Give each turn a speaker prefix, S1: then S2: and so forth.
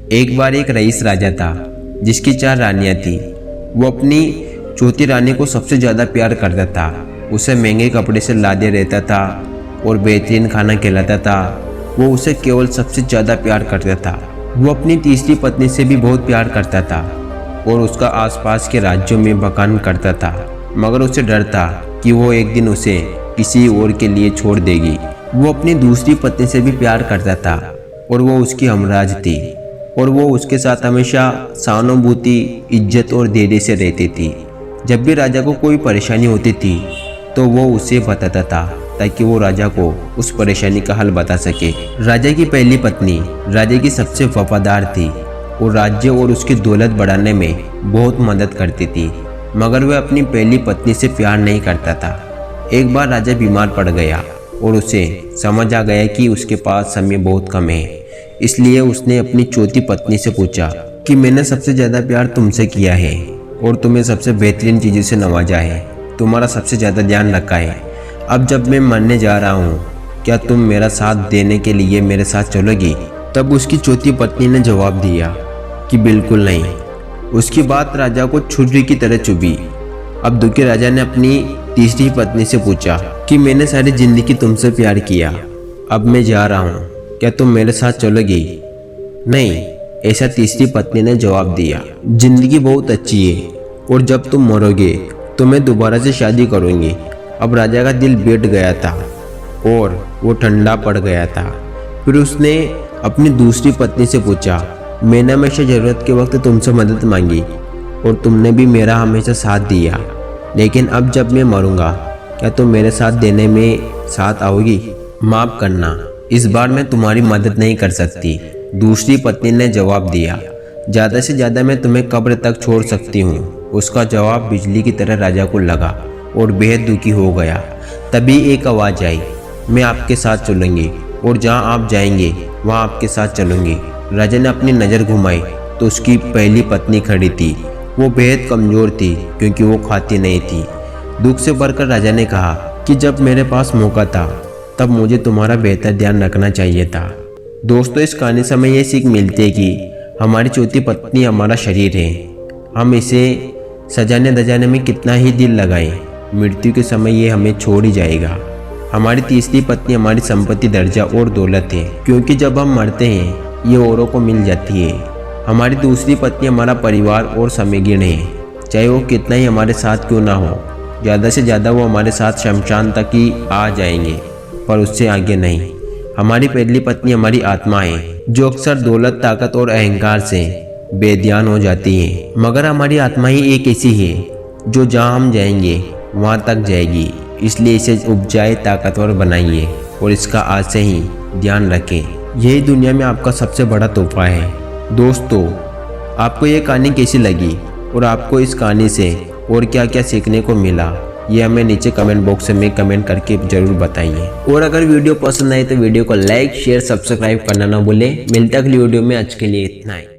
S1: एक बार एक रईस राजा था जिसकी 4 रानियां थी। वो अपनी चौथी रानी को सबसे ज़्यादा प्यार करता था। उसे महंगे कपड़े से लादे रहता था और बेहतरीन खाना खिलाता था। वो उसे केवल सबसे ज़्यादा प्यार करता था। वो अपनी तीसरी पत्नी से भी बहुत प्यार करता था और उसका आसपास के राज्यों में बखान करता था, मगर उसे डर था कि वो एक दिन उसे किसी और के लिए छोड़ देगी। वो अपनी दूसरी पत्नी से भी प्यार करता था और वो उसकी हमराज थी और वो उसके साथ हमेशा सहानुभूति, इज्जत और धैर्य से रहती थी। जब भी राजा को कोई परेशानी होती थी तो वो उसे बताता था ताकि वो राजा को उस परेशानी का हल बता सके। राजा की पहली पत्नी राजा की सबसे वफादार थी और राज्य और उसकी दौलत बढ़ाने में बहुत मदद करती थी, मगर वह अपनी पहली पत्नी से प्यार नहीं करता था। एक बार राजा बीमार पड़ गया और उसे समझ आ गया कि उसके पास समय बहुत कम है। इसलिए उसने अपनी चौथी पत्नी से पूछा कि मैंने सबसे ज़्यादा प्यार तुमसे किया है और तुम्हें सबसे बेहतरीन चीज़ों से नवाजा है, तुम्हारा सबसे ज़्यादा ध्यान रखा है। अब जब मैं मरने जा रहा हूँ, क्या तुम मेरा साथ देने के लिए मेरे साथ चलोगी? तब उसकी चौथी पत्नी ने जवाब दिया कि बिल्कुल नहीं। उसकी बात राजा को छुरी की तरह चुभी। अब दुखी राजा ने अपनी तीसरी पत्नी से पूछा कि मैंने सारी जिंदगी तुमसे प्यार किया, अब मैं जा रहा हूँ, क्या तुम मेरे साथ चलोगी? नहीं, ऐसा तीसरी पत्नी ने जवाब दिया। जिंदगी बहुत अच्छी है और जब तुम मरोगे तो मैं दोबारा से शादी करूँगी। अब राजा का दिल बैठ गया था और वो ठंडा पड़ गया था। फिर उसने अपनी दूसरी पत्नी से पूछा, मैंने हमेशा ज़रूरत के वक्त तुमसे मदद मांगी और तुमने भी मेरा हमेशा साथ दिया, लेकिन अब जब मैं मरूंगा क्या तुम मेरे साथ देने में साथ आओगी? माफ़ करना, इस बार मैं तुम्हारी मदद नहीं कर सकती। दूसरी पत्नी ने जवाब दिया, ज़्यादा से ज़्यादा मैं तुम्हें कब्र तक छोड़ सकती हूँ। उसका जवाब बिजली की तरह राजा को लगा और बेहद दुखी हो गया। तभी एक आवाज़ आई, मैं आपके साथ चलूँगी और जहाँ आप जाएंगे वहाँ आपके साथ चलूँगी। राजा ने अपनी नज़र घुमाई तो उसकी पहली पत्नी खड़ी थी। वो बेहद कमज़ोर थी क्योंकि वो खाती नहीं थी। दुख से भरकर राजा ने कहा कि जब मेरे पास मौका था तब मुझे तुम्हारा बेहतर ध्यान रखना चाहिए था। दोस्तों, इस कहानी से हमें ये सीख मिलती है कि हमारी चौथी पत्नी हमारा शरीर है। हम इसे सजाने धजाने में कितना ही दिल लगाएं, मृत्यु के समय ये हमें छोड़ ही जाएगा। हमारी तीसरी पत्नी हमारी संपत्ति, दर्जा और दौलत है, क्योंकि जब हम मरते हैं ये औरों को मिल जाती है। हमारी दूसरी पत्नी हमारा परिवार और समयगिण है, चाहे वो कितना ही हमारे साथ क्यों ना हो। ज़्यादा से ज़्यादा वो हमारे साथ शमशान तक ही आ जाएंगे, पर उससे आगे नहीं। हमारी पहली पत्नी हमारी आत्मा है, जो अक्सर दौलत, ताकत और अहंकार से बेध्यान हो जाती है, मगर हमारी आत्मा ही एक ऐसी है जो जहाँ हम जाएंगे वहाँ तक जाएगी। इसलिए इसे उपजाए, ताकतवर बनाइए और इसका आज से ही ध्यान रखें। यही दुनिया में आपका सबसे बड़ा तोहफा है। दोस्तों, आपको ये कहानी कैसी लगी और आपको इस कहानी से और क्या क्या सीखने को मिला, ये हमें नीचे कमेंट बॉक्स में कमेंट करके ज़रूर बताइए। और अगर वीडियो पसंद आए तो वीडियो को लाइक, शेयर, सब्सक्राइब करना ना भूलें। मिलते अगली वीडियो में, आज के लिए इतना ही।